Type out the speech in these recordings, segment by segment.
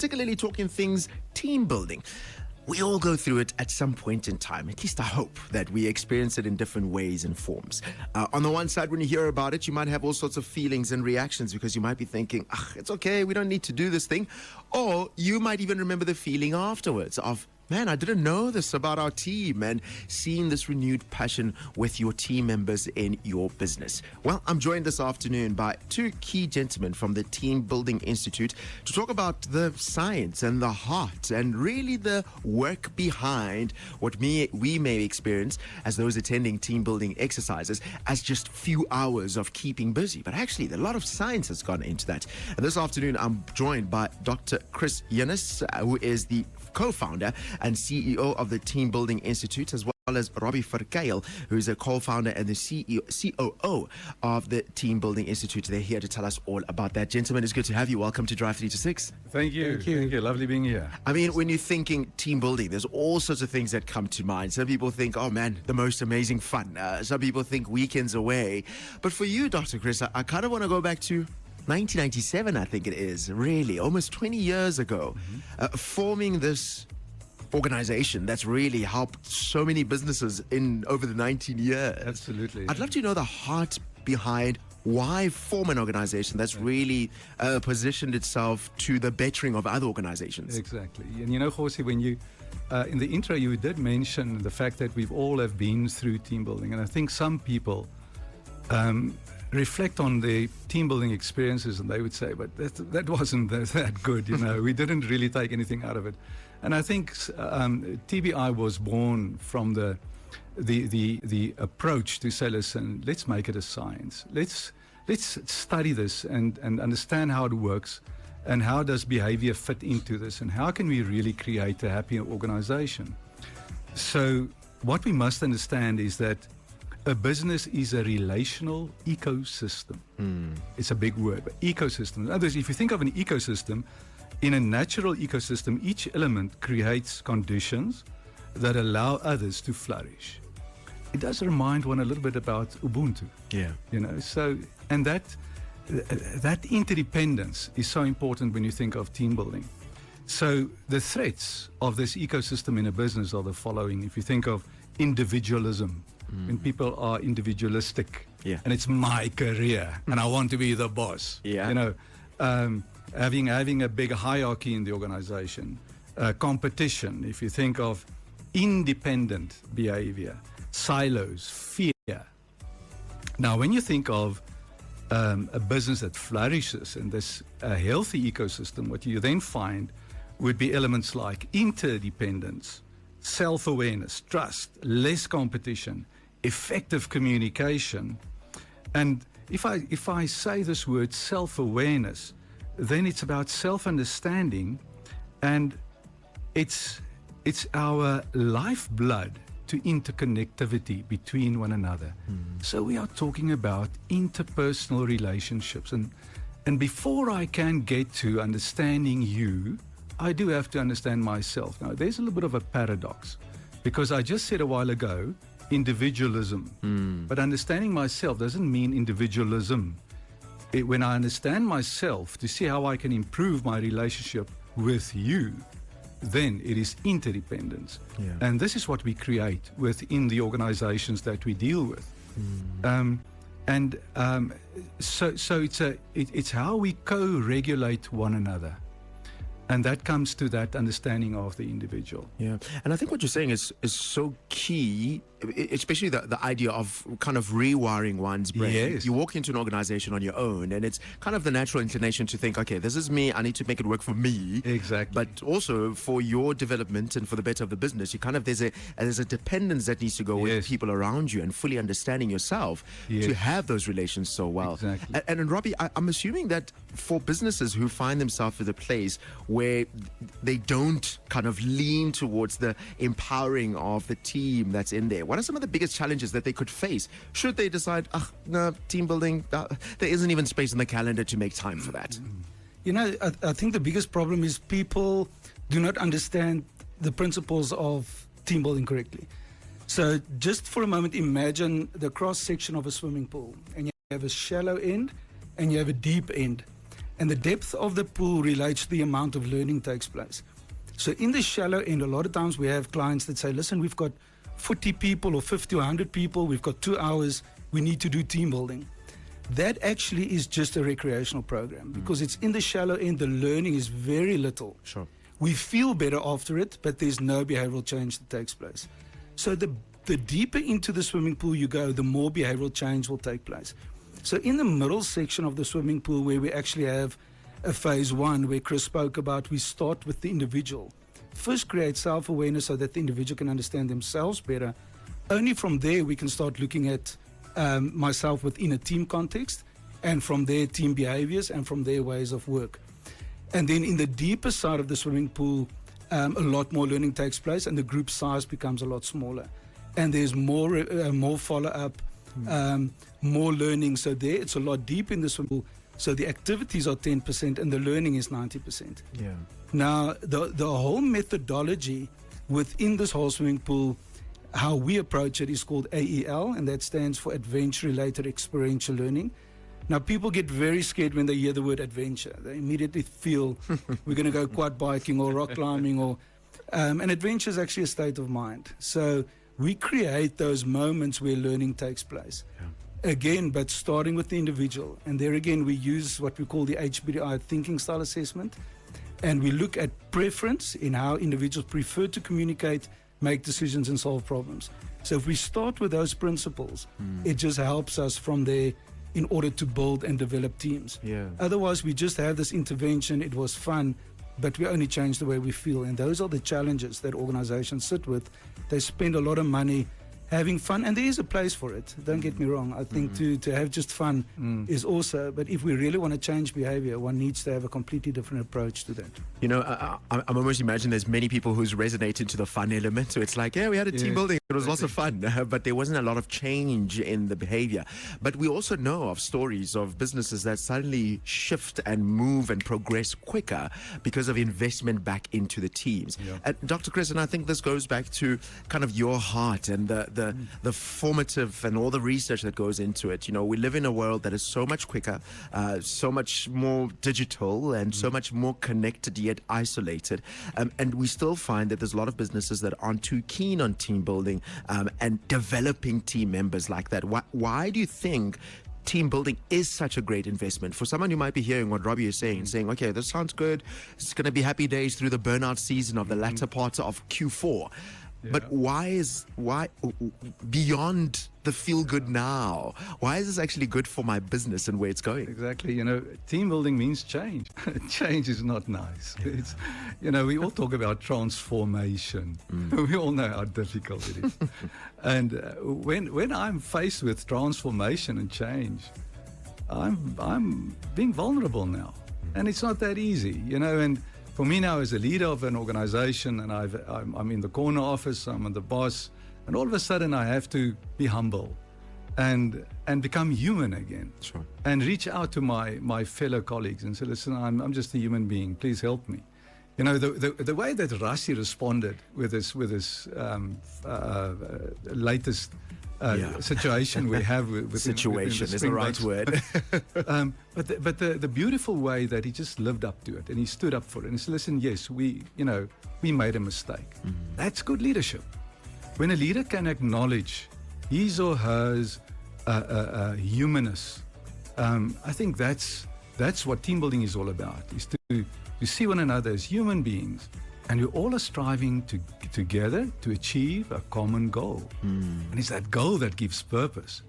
particularly talking things team building. We all go through it at some point in time. At least I hope that we experience it in different ways and forms. On the one side, when you hear about it, you might have all sorts of feelings and reactions because you might be thinking, it's okay, we don't need to do this thing. Or you might even remember the feeling afterwards of, man, I didn't know this about our team, and seeing this renewed passion with your team members in your business. Well, I'm joined this afternoon by two key gentlemen from the Team Building Institute to talk about the science and the heart and really the work behind what we may experience as those attending team building exercises as just few hours of keeping busy. But actually, a lot of science has gone into that. And this afternoon, I'm joined by Dr. Chris who is the co-founder and CEO of the Team Building Institute, as well as Robbie who is a co-founder and the COO of the Team Building Institute. They're here to tell us all about that. Gentlemen, it's good to have you. Welcome to Drive 3 to 6. Thank you. Thank you. Lovely being here. I mean, when you're thinking team building, there's all sorts of things that come to mind. Some people think, oh man, the most amazing fun. Some people think weekends away. But for you, Dr. Chris, I kind of want to go back to 1997, I think it is, really, almost 20 years ago, forming this organization that's really helped so many businesses in over the 19 years. Absolutely. I'd love to know the heart behind why form an organization that's really positioned itself to the bettering of other organizations. Exactly. And you know, Jose, when you, in the intro, you did mention the fact that we've all have been through team building. And I think some people reflect on the team building experiences and they would say, but that wasn't that good, you know, we didn't really take anything out of it. And I think TBI was born from the approach to say, listen, let's make it a science. Let's study this and understand how it works and how does behavior fit into this and how can we really create a happier organization. So what we must understand is that a business is a relational ecosystem. It's a big word, but ecosystem. In other words, if you think of an ecosystem, in a natural ecosystem, each element creates conditions that allow others to flourish. It does remind one a little bit about Ubuntu. Yeah. You know, so, and that interdependence is so important when you think of team building. So the threats of this ecosystem in a business are the following. If you think of individualism, when people are individualistic, and it's my career, and I want to be the boss. You know, having a big hierarchy in the organization, competition. If you think of independent behavior, silos, fear. Now, when you think of a business that flourishes in this healthy ecosystem, what you then find would be elements like interdependence, self-awareness, trust, less competition, effective communication. And if I say this word self-awareness, then it's about self-understanding, and it's our lifeblood to interconnectivity between one another. So we are talking about interpersonal relationships, and before I can get to understanding you, I do have to understand myself. Now, there's a little bit of a paradox, because I just said a while ago, individualism. But understanding myself doesn't mean individualism. When I understand myself to see how I can improve my relationship with you, then it is interdependence. And this is what we create within the organizations that we deal with. So it's how we co-regulate one another. And that comes to that understanding of the individual. Yeah, and I think what you're saying is so key, especially the idea of kind of rewiring one's brain. Yes. You walk into an organization on your own, and it's kind of the natural inclination to think, okay, this is me, I need to make it work for me. Exactly. But also for your development and for the better of the business, you kind of there's a dependence that needs to go with people around you and fully understanding yourself to have those relations so well. Exactly. And Robbie, I'm assuming that for businesses who find themselves at a place where they don't kind of lean towards the empowering of the team that's in there, what are some of the biggest challenges that they could face should they decide, no, team building, there isn't even space in the calendar to make time for that? You know, I think the biggest problem is people do not understand the principles of team building correctly. So just for a moment, imagine the cross section of a swimming pool, and you have a shallow end and you have a deep end. And the depth of the pool relates to the amount of learning takes place. So in the shallow end, a lot of times we have clients that say, listen, we've got 40 people or 50 or 100 people, we've got 2 hours, we need to do team building. That actually is just a recreational program because it's in the shallow end, the learning is very little. Sure. We feel better after it, but there's no behavioral change that takes place. So the deeper into the swimming pool you go, the more behavioral change will take place. So in the middle section of the swimming pool where we actually have a phase 1 where Chris spoke about, we start with the individual. First create self-awareness so that the individual can understand themselves better. Only from there we can start looking at myself within a team context, and from there team behaviors, and from there ways of work. And then in the deeper side of the swimming pool, a lot more learning takes place and the group size becomes a lot smaller. And there's more follow-up, more learning. So there it's a lot deep in the swimming pool. So the activities are 10% and the learning is 90%. Yeah. Now, the whole methodology within this whole swimming pool, how we approach it is called AEL, and that stands for Adventure-Related Experiential Learning. Now, people get very scared when they hear the word adventure. They immediately feel we're going to go quad biking or rock climbing, or and adventure is actually a state of mind. So we create those moments where learning takes place. Yeah. Again, but starting with the individual. And there again, we use what we call the HBDI thinking style assessment. And we look at preference in how individuals prefer to communicate, make decisions, and solve problems. So if we start with those principles, it just helps us from there in order to build and develop teams. Yeah. Otherwise, we just have this intervention, it was fun, but we only change the way we feel. And those are the challenges that organizations sit with. They spend a lot of money having fun, and there is a place for it. Don't get me wrong. I think to have just fun is also, but if we really want to change behavior, one needs to have a completely different approach to that. You know, I'm almost imagining there's many people who's resonated to the fun element. So it's like, yeah, we had a team building. It was lots of fun, but there wasn't a lot of change in the behavior. But we also know of stories of businesses that suddenly shift and move and progress quicker because of investment back into the teams. Yeah. Dr. Chris, and I think this goes back to kind of your heart and the formative and all the research that goes into it. You know, we live in a world that is so much quicker, so much more digital, and so much more connected yet isolated. And we still find that there's a lot of businesses that aren't too keen on team building and developing team members like that. Why do you think team building is such a great investment for someone who might be hearing what Robbie is saying, okay, this sounds good. It's going to be happy days through the burnout season of the latter part of Q4. Yeah. But why beyond the feel good now? Why is this actually good for my business and where it's going? Exactly. You know, team building means change. Change is not nice. Yeah. It's, you know, we all talk about transformation. We all know how difficult it is. And when I'm faced with transformation and change, I'm being vulnerable now, and it's not that easy. You know, and for me now, as a leader of an organization, and I'm in the corner office, I'm the boss, and all of a sudden I have to be humble and become human again. Sure. And reach out to my fellow colleagues and say, listen, I'm just a human being. Please help me. You know, the way that Rassi responded with this latest situation we have with situation is the right word. But the beautiful way that he just lived up to it, and he stood up for it, and he said, listen, yes, we made a mistake. That's good leadership. When a leader can acknowledge his or hers humanness, I think that's what team building is all about, is to see one another as human beings. And we all are striving together to achieve a common goal. And it's that goal that gives purpose.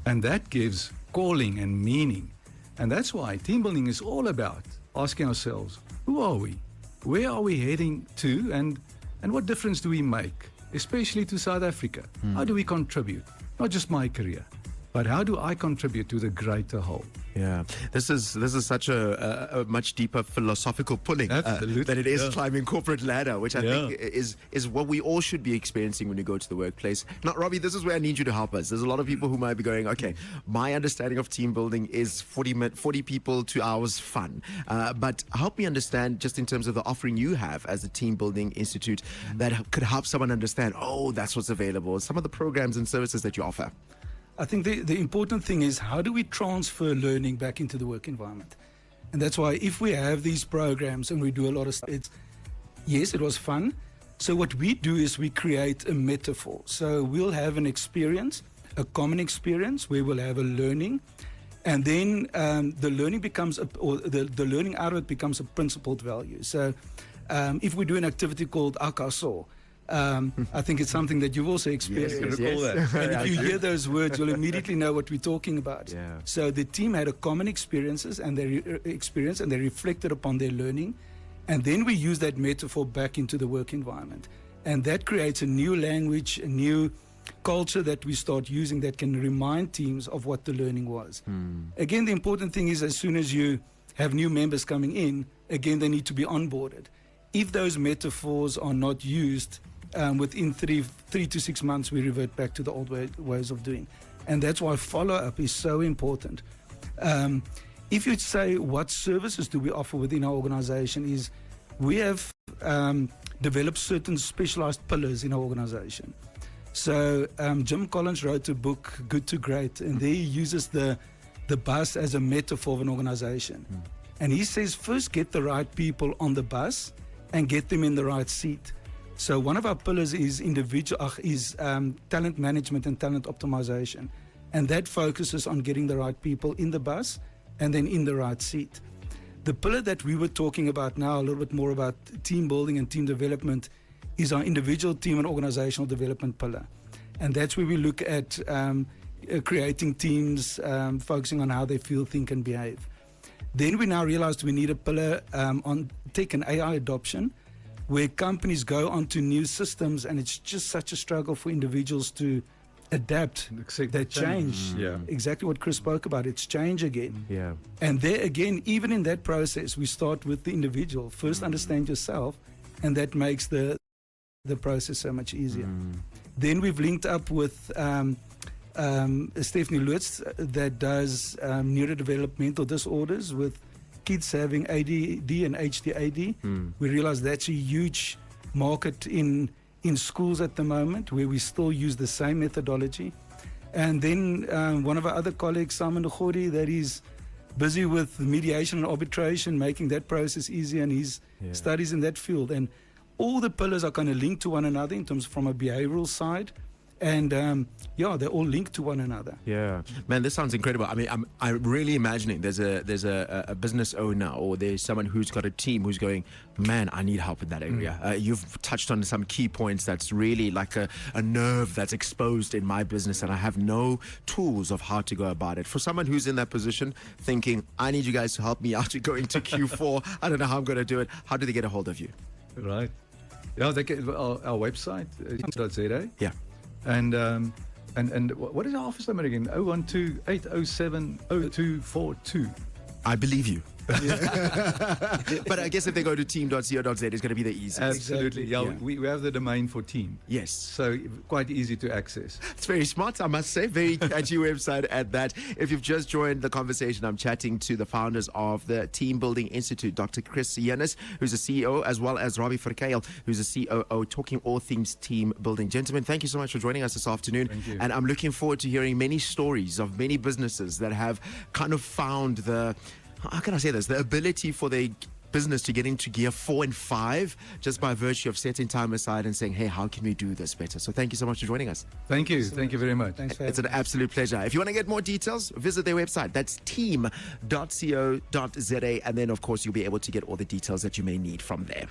And that gives calling and meaning. And that's why team building is all about asking ourselves, who are we? Where are we heading to? And what difference do we make, especially to South Africa? How do we contribute? Not just my career, but how do I contribute to the greater whole? Yeah, this is such a much deeper philosophical pulling than it is climbing corporate ladder, which I think is what we all should be experiencing when you go to the workplace. Now, Robbie, this is where I need you to help us. There's a lot of people who might be going, okay, my understanding of team building is 40 people, 2 hours fun. But help me understand, just in terms of the offering you have as a team building institute, that could help someone understand, oh, that's what's available, some of the programs and services that you offer. I think the important thing is, how do we transfer learning back into the work environment? And that's why if we have these programs and we do a lot of stuff, yes, it was fun. So what we do is we create a metaphor. So we'll have an experience, a common experience where we'll have a learning, and then the learning becomes, the learning out of it becomes a principled value. So if we do an activity called Akaso, I think it's something that you've also experienced. Yes. And if you hear those words, you'll immediately know what we're talking about. Yeah. So the team had a common experiences and they reflected upon their learning. And then we use that metaphor back into the work environment. And that creates a new language, a new culture that we start using that can remind teams of what the learning was. Again, the important thing is as soon as you have new members coming in, again, they need to be onboarded. If those metaphors are not used, within 3 to 6 months, we revert back to the old ways of doing. And that's why follow-up is so important. If you say what services do we offer within our organization is we have developed certain specialized pillars in our organization. So Jim Collins wrote a book, Good to Great, and there he uses the bus as a metaphor of an organization. And he says first get the right people on the bus and get them in the right seat. So one of our pillars is talent management and talent optimization. And that focuses on getting the right people in the bus and then in the right seat. The pillar that we were talking about now, a little bit more about team building and team development, is our individual team and organizational development pillar. And that's where we look at creating teams, focusing on how they feel, think, and behave. Then we now realized we need a pillar on tech and AI adoption, where companies go onto new systems, and it's just such a struggle for individuals to adapt that change. Yeah. Exactly what Chris spoke about. It's change again. Yeah. And there again, even in that process, we start with the individual. First, understand yourself, and that makes the process so much easier. Then we've linked up with Stephanie Lutz that does neurodevelopmental disorders with kids having ADD and HDAD. We realize that's a huge market in schools at the moment where we still use the same methodology. And then one of our other colleagues, Simon Nogori, that is busy with mediation and arbitration, making that process easier, and his studies in that field. And all the pillars are kind of linked to one another in terms from a behavioral side. And they're all linked to one another. Yeah, man, this sounds incredible. I mean, I'm really imagining there's a business owner or there's someone who's got a team who's going, man, I need help in that area. You've touched on some key points that's really like a nerve that's exposed in my business, and I have no tools of how to go about it. For someone who's in that position, thinking, I need you guys to help me out to go into Q4. I don't know how I'm going to do it. How do they get a hold of you? Right. Yeah, they get our website, .za. Yeah. And what is our office number again? 012-807-0242. I believe you. But I guess if they go to team.co.za, it's going to be the easiest. Absolutely. Exactly. Yeah, we have the domain for team. Yes. So quite easy to access. It's very smart, I must say. Very catchy website at that. If you've just joined the conversation, I'm chatting to the founders of the Team Building Institute, Dr. Chris Yanis, who's the CEO, as well as Robbie Verkeil, who's the COO, talking all things team building. Gentlemen, thank you so much for joining us this afternoon. Thank you. And I'm looking forward to hearing many stories of many businesses that have kind of found how can I say this? The ability for their business to get into gear 4 and 5 just by virtue of setting time aside and saying, hey, how can we do this better? So thank you so much for joining us. Thank you. Thank you very much. Thanks for It's an absolute pleasure. If you want to get more details, visit their website. That's team.co.za. And then, of course, you'll be able to get all the details that you may need from there.